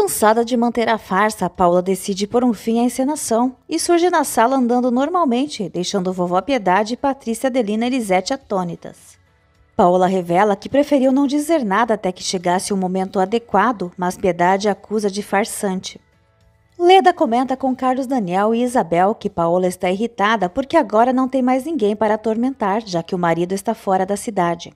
Cansada de manter a farsa, Paula decide pôr um fim à encenação e surge na sala andando normalmente, deixando vovó Piedade e Patrícia, Adelina e Elisete atônitas. Paula revela que preferiu não dizer nada até que chegasse o momento adequado, mas Piedade a acusa de farsante. Leda comenta com Carlos Daniel e Isabel que Paola está irritada porque agora não tem mais ninguém para atormentar, já que o marido está fora da cidade.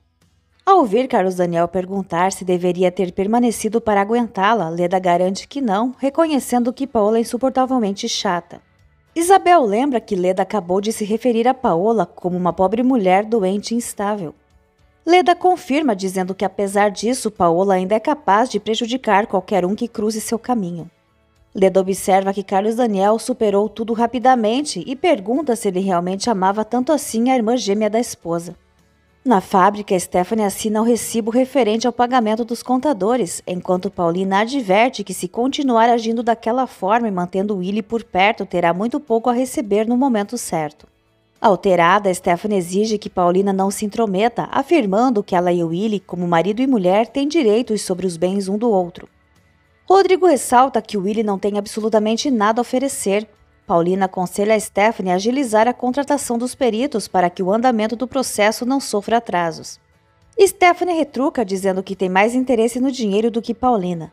Ao ouvir Carlos Daniel perguntar se deveria ter permanecido para aguentá-la, Leda garante que não, reconhecendo que Paola é insuportavelmente chata. Isabel lembra que Leda acabou de se referir a Paola como uma pobre mulher doente e instável. Leda confirma, dizendo que apesar disso, Paola ainda é capaz de prejudicar qualquer um que cruze seu caminho. Leda observa que Carlos Daniel superou tudo rapidamente e pergunta se ele realmente amava tanto assim a irmã gêmea da esposa. Na fábrica, Stephanie assina o recibo referente ao pagamento dos contadores, enquanto Paulina adverte que se continuar agindo daquela forma e mantendo Willy por perto, terá muito pouco a receber no momento certo. Alterada, Stephanie exige que Paulina não se intrometa, afirmando que ela e Willy, como marido e mulher, têm direitos sobre os bens um do outro. Rodrigo ressalta que Willy não tem absolutamente nada a oferecer. Paulina aconselha a Stephanie a agilizar a contratação dos peritos para que o andamento do processo não sofra atrasos. Stephanie retruca, dizendo que tem mais interesse no dinheiro do que Paulina.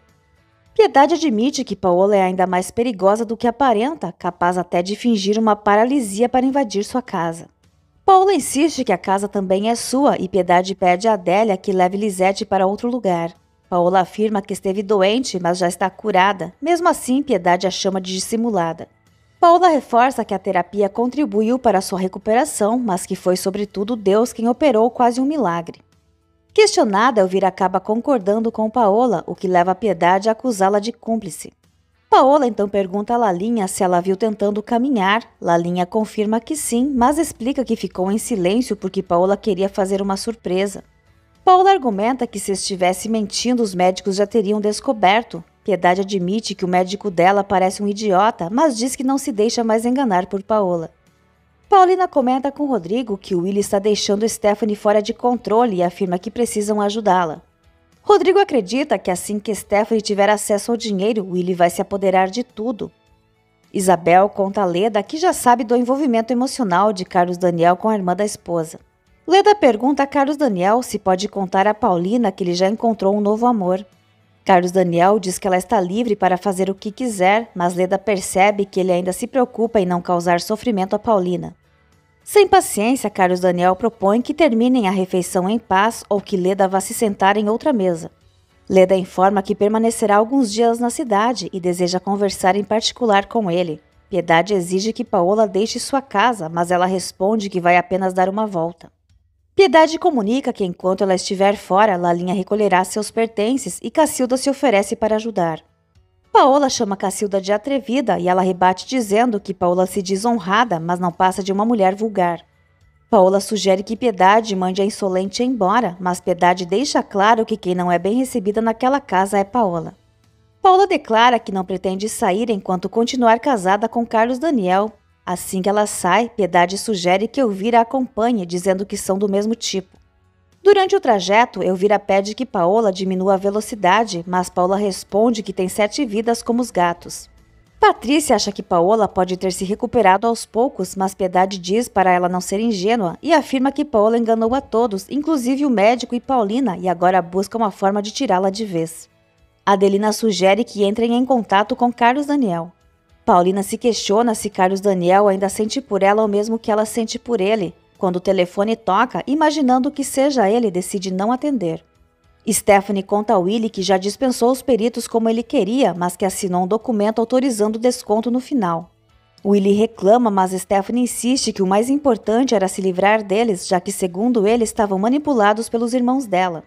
Piedade admite que Paola é ainda mais perigosa do que aparenta, capaz até de fingir uma paralisia para invadir sua casa. Paola insiste que a casa também é sua e Piedade pede a Adélia que leve Lisete para outro lugar. Paola afirma que esteve doente, mas já está curada. Mesmo assim, Piedade a chama de dissimulada. Paola reforça que a terapia contribuiu para sua recuperação, mas que foi sobretudo Deus quem operou quase um milagre. Questionada, Elvira acaba concordando com Paola, o que leva a Piedade a acusá-la de cúmplice. Paola então pergunta a Lalinha se ela viu tentando caminhar. Lalinha confirma que sim, mas explica que ficou em silêncio porque Paola queria fazer uma surpresa. Paola argumenta que se estivesse mentindo, os médicos já teriam descoberto. Piedade admite que o médico dela parece um idiota, mas diz que não se deixa mais enganar por Paola. Paulina comenta com Rodrigo que Willy está deixando Stephanie fora de controle e afirma que precisam ajudá-la. Rodrigo acredita que assim que Stephanie tiver acesso ao dinheiro, Willy vai se apoderar de tudo. Isabel conta a Leda que já sabe do envolvimento emocional de Carlos Daniel com a irmã da esposa. Leda pergunta a Carlos Daniel se pode contar a Paulina que ele já encontrou um novo amor. Carlos Daniel diz que ela está livre para fazer o que quiser, mas Leda percebe que ele ainda se preocupa em não causar sofrimento a Paulina. Sem paciência, Carlos Daniel propõe que terminem a refeição em paz ou que Leda vá se sentar em outra mesa. Leda informa que permanecerá alguns dias na cidade e deseja conversar em particular com ele. Piedade exige que Paola deixe sua casa, mas ela responde que vai apenas dar uma volta. Piedade comunica que enquanto ela estiver fora, Lalinha recolherá seus pertences e Cacilda se oferece para ajudar. Paola chama Cacilda de atrevida e ela rebate dizendo que Paola se diz honrada, mas não passa de uma mulher vulgar. Paola sugere que Piedade mande a insolente embora, mas Piedade deixa claro que quem não é bem recebida naquela casa é Paola. Paola declara que não pretende sair enquanto continuar casada com Carlos Daniel. Assim que ela sai, Piedade sugere que Elvira a acompanhe, dizendo que são do mesmo tipo. Durante o trajeto, Elvira pede que Paola diminua a velocidade, mas Paola responde que tem 7 vidas como os gatos. Patrícia acha que Paola pode ter se recuperado aos poucos, mas Piedade diz para ela não ser ingênua e afirma que Paola enganou a todos, inclusive o médico e Paulina, e agora busca uma forma de tirá-la de vez. Adelina sugere que entrem em contato com Carlos Daniel. Paulina se questiona se Carlos Daniel ainda sente por ela o mesmo que ela sente por ele. Quando o telefone toca, imaginando que seja ele, decide não atender. Stephanie conta a Willy que já dispensou os peritos como ele queria, mas que assinou um documento autorizando o desconto no final. Willy reclama, mas Stephanie insiste que o mais importante era se livrar deles, já que, segundo ele, estavam manipulados pelos irmãos dela.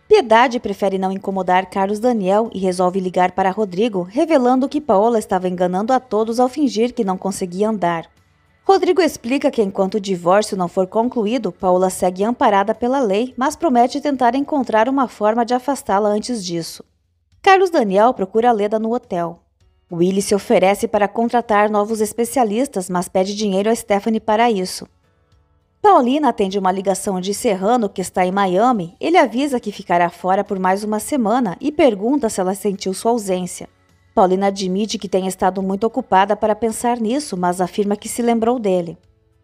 Piedade prefere não incomodar Carlos Daniel e resolve ligar para Rodrigo, revelando que Paola estava enganando a todos ao fingir que não conseguia andar. Rodrigo explica que enquanto o divórcio não for concluído, Paola segue amparada pela lei, mas promete tentar encontrar uma forma de afastá-la antes disso. Carlos Daniel procura Leda no hotel. Willy se oferece para contratar novos especialistas, mas pede dinheiro a Stephanie para isso. Paulina atende uma ligação de Serrano, que está em Miami. Ele avisa que ficará fora por mais uma semana e pergunta se ela sentiu sua ausência. Paulina admite que tem estado muito ocupada para pensar nisso, mas afirma que se lembrou dele.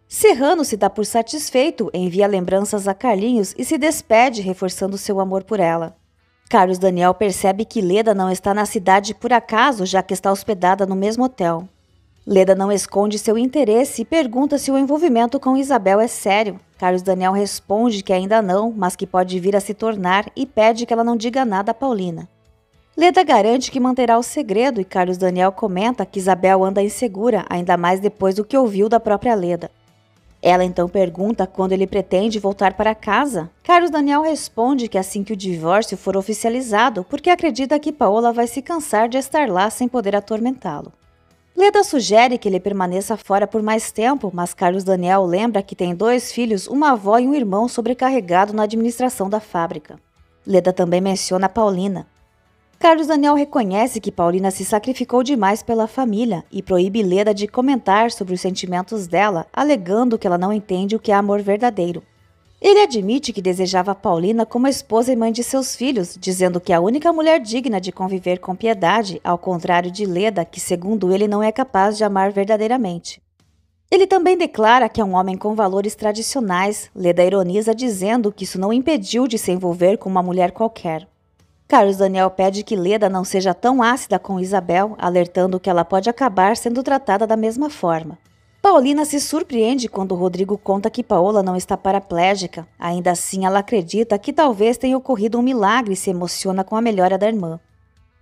Serrano se dá por satisfeito, envia lembranças a Carlinhos e se despede, reforçando seu amor por ela. Carlos Daniel percebe que Leda não está na cidade por acaso, já que está hospedada no mesmo hotel. Leda não esconde seu interesse e pergunta se o envolvimento com Isabel é sério. Carlos Daniel responde que ainda não, mas que pode vir a se tornar e pede que ela não diga nada a Paulina. Leda garante que manterá o segredo e Carlos Daniel comenta que Isabel anda insegura, ainda mais depois do que ouviu da própria Leda. Ela então pergunta quando ele pretende voltar para casa. Carlos Daniel responde que assim que o divórcio for oficializado, porque acredita que Paola vai se cansar de estar lá sem poder atormentá-lo. Leda sugere que ele permaneça fora por mais tempo, mas Carlos Daniel lembra que tem 2 filhos, uma avó e um irmão sobrecarregado na administração da fábrica. Leda também menciona Paulina. Carlos Daniel reconhece que Paulina se sacrificou demais pela família e proíbe Leda de comentar sobre os sentimentos dela, alegando que ela não entende o que é amor verdadeiro. Ele admite que desejava Paulina como esposa e mãe de seus filhos, dizendo que é a única mulher digna de conviver com piedade, ao contrário de Leda, que segundo ele não é capaz de amar verdadeiramente. Ele também declara que é um homem com valores tradicionais. Leda ironiza dizendo que isso não o impediu de se envolver com uma mulher qualquer. Carlos Daniel pede que Leda não seja tão ácida com Isabel, alertando que ela pode acabar sendo tratada da mesma forma. Paulina se surpreende quando Rodrigo conta que Paola não está paraplégica. Ainda assim, ela acredita que talvez tenha ocorrido um milagre e se emociona com a melhora da irmã.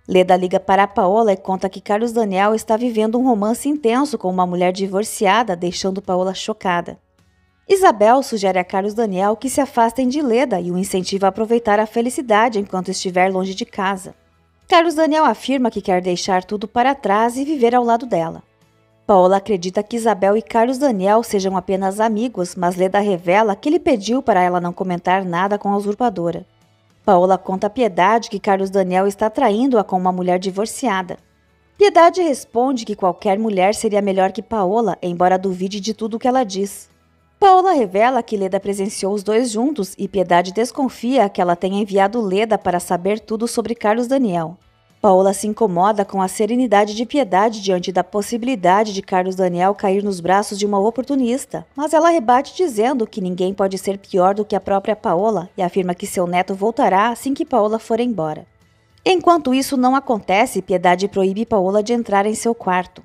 Leda liga para Paola e conta que Carlos Daniel está vivendo um romance intenso com uma mulher divorciada, deixando Paola chocada. Isabel sugere a Carlos Daniel que se afastem de Leda e o incentiva a aproveitar a felicidade enquanto estiver longe de casa. Carlos Daniel afirma que quer deixar tudo para trás e viver ao lado dela. Paola acredita que Isabel e Carlos Daniel sejam apenas amigos, mas Leda revela que ele pediu para ela não comentar nada com a usurpadora. Paola conta a Piedade que Carlos Daniel está traindo-a com uma mulher divorciada. Piedade responde que qualquer mulher seria melhor que Paola, embora duvide de tudo o que ela diz. Paola revela que Leda presenciou os 2 juntos e Piedade desconfia que ela tenha enviado Leda para saber tudo sobre Carlos Daniel. Paola se incomoda com a serenidade de Piedade diante da possibilidade de Carlos Daniel cair nos braços de uma oportunista, mas ela rebate dizendo que ninguém pode ser pior do que a própria Paola e afirma que seu neto voltará assim que Paola for embora. Enquanto isso não acontece, Piedade proíbe Paola de entrar em seu quarto.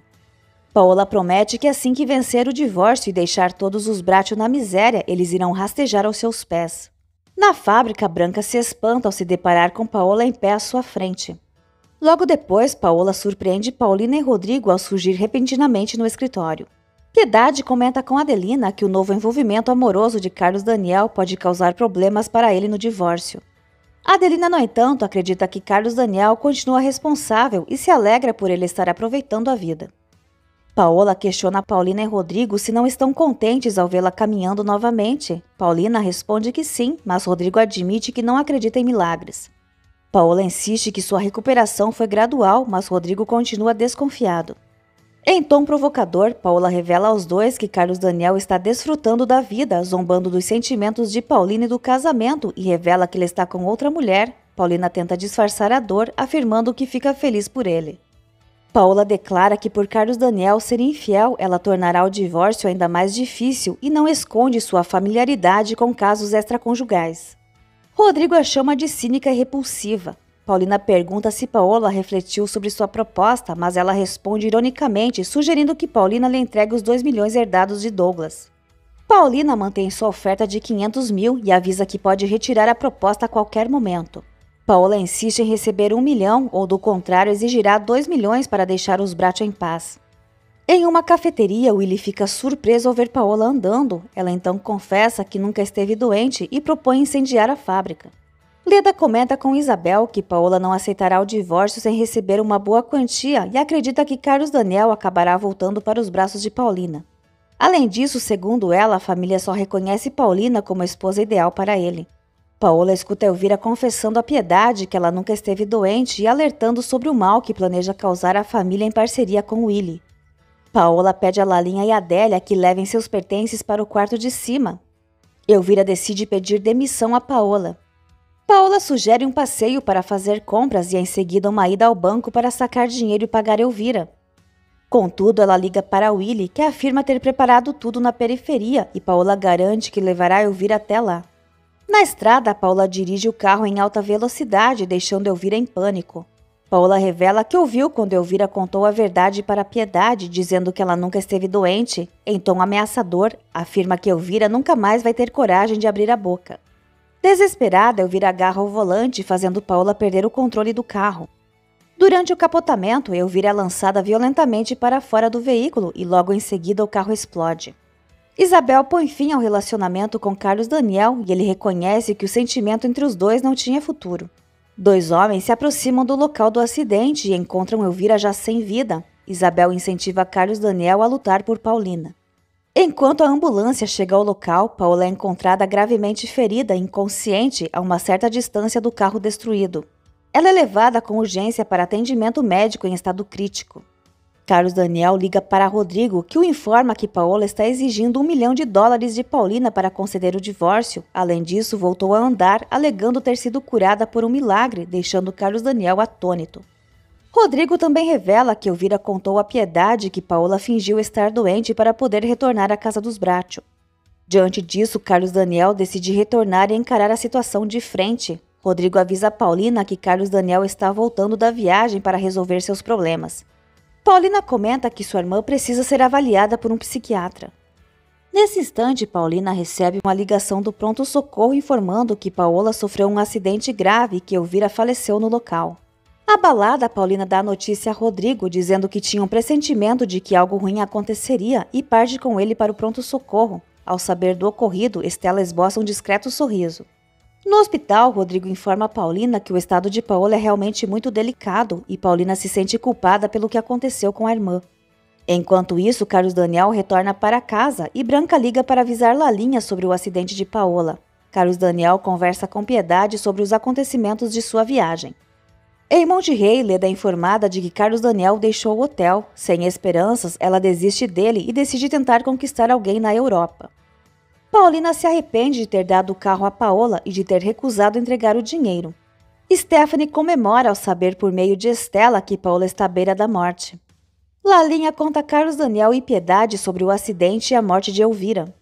Paola promete que assim que vencer o divórcio e deixar todos os Bracho na miséria, eles irão rastejar aos seus pés. Na fábrica, Branca se espanta ao se deparar com Paola em pé à sua frente. Logo depois, Paola surpreende Paulina e Rodrigo ao surgir repentinamente no escritório. Piedade comenta com Adelina que o novo envolvimento amoroso de Carlos Daniel pode causar problemas para ele no divórcio. Adelina, no entanto, acredita que Carlos Daniel continua responsável e se alegra por ele estar aproveitando a vida. Paola questiona Paulina e Rodrigo se não estão contentes ao vê-la caminhando novamente. Paulina responde que sim, mas Rodrigo admite que não acredita em milagres. Paola insiste que sua recuperação foi gradual, mas Rodrigo continua desconfiado. Em tom provocador, Paola revela aos 2 que Carlos Daniel está desfrutando da vida, zombando dos sentimentos de Paulina e do casamento e revela que ele está com outra mulher. Paulina tenta disfarçar a dor, afirmando que fica feliz por ele. Paola declara que por Carlos Daniel ser infiel, ela tornará o divórcio ainda mais difícil e não esconde sua familiaridade com casos extraconjugais. Rodrigo a chama de cínica e repulsiva. Paulina pergunta se Paola refletiu sobre sua proposta, mas ela responde ironicamente, sugerindo que Paulina lhe entregue os 2 milhões herdados de Douglas. Paulina mantém sua oferta de 500 mil e avisa que pode retirar a proposta a qualquer momento. Paola insiste em receber 1 milhão ou, do contrário, exigirá 2 milhões para deixar os Bracho em paz. Em uma cafeteria, Willy fica surpreso ao ver Paola andando. Ela então confessa que nunca esteve doente e propõe incendiar a fábrica. Leda comenta com Isabel que Paola não aceitará o divórcio sem receber uma boa quantia e acredita que Carlos Daniel acabará voltando para os braços de Paulina. Além disso, segundo ela, a família só reconhece Paulina como a esposa ideal para ele. Paola escuta Elvira confessando a Piedade que ela nunca esteve doente e alertando sobre o mal que planeja causar à família em parceria com Willy. Paola pede a Lalinha e a Adélia que levem seus pertences para o quarto de cima. Elvira decide pedir demissão a Paola. Paola sugere um passeio para fazer compras e em seguida uma ida ao banco para sacar dinheiro e pagar Elvira. Contudo, ela liga para Willy, que afirma ter preparado tudo na periferia e Paola garante que levará Elvira até lá. Na estrada, Paola dirige o carro em alta velocidade, deixando Elvira em pânico. Paola revela que ouviu quando Elvira contou a verdade para Piedade, dizendo que ela nunca esteve doente. Em tom ameaçador, afirma que Elvira nunca mais vai ter coragem de abrir a boca. Desesperada, Elvira agarra o volante, fazendo Paola perder o controle do carro. Durante o capotamento, Elvira é lançada violentamente para fora do veículo e logo em seguida o carro explode. Isabel põe fim ao relacionamento com Carlos Daniel e ele reconhece que o sentimento entre os dois não tinha futuro. Dois homens se aproximam do local do acidente e encontram Elvira já sem vida. Isabel incentiva Carlos Daniel a lutar por Paulina. Enquanto a ambulância chega ao local, Paola é encontrada gravemente ferida e inconsciente a uma certa distância do carro destruído. Ela é levada com urgência para atendimento médico em estado crítico. Carlos Daniel liga para Rodrigo, que o informa que Paola está exigindo $1 milhão de Paulina para conceder o divórcio. Além disso, voltou a andar, alegando ter sido curada por um milagre, deixando Carlos Daniel atônito. Rodrigo também revela que Elvira contou a Piedade que Paola fingiu estar doente para poder retornar à casa dos Bracho. Diante disso, Carlos Daniel decide retornar e encarar a situação de frente. Rodrigo avisa Paulina que Carlos Daniel está voltando da viagem para resolver seus problemas. Paulina comenta que sua irmã precisa ser avaliada por um psiquiatra. Nesse instante, Paulina recebe uma ligação do pronto-socorro informando que Paola sofreu um acidente grave e que Elvira faleceu no local. Abalada, Paulina dá a notícia a Rodrigo, dizendo que tinha um pressentimento de que algo ruim aconteceria e parte com ele para o pronto-socorro. Ao saber do ocorrido, Estela esboça um discreto sorriso. No hospital, Rodrigo informa a Paulina que o estado de Paola é realmente muito delicado e Paulina se sente culpada pelo que aconteceu com a irmã. Enquanto isso, Carlos Daniel retorna para casa e Branca liga para avisar Lalinha sobre o acidente de Paola. Carlos Daniel conversa com Piedade sobre os acontecimentos de sua viagem. Em Monte Rei, Leda é informada de que Carlos Daniel deixou o hotel. Sem esperanças, ela desiste dele e decide tentar conquistar alguém na Europa. Paulina se arrepende de ter dado o carro a Paola e de ter recusado entregar o dinheiro. Stephanie comemora ao saber por meio de Estela que Paola está à beira da morte. Lalinha conta a Carlos Daniel e Piedade sobre o acidente e a morte de Elvira.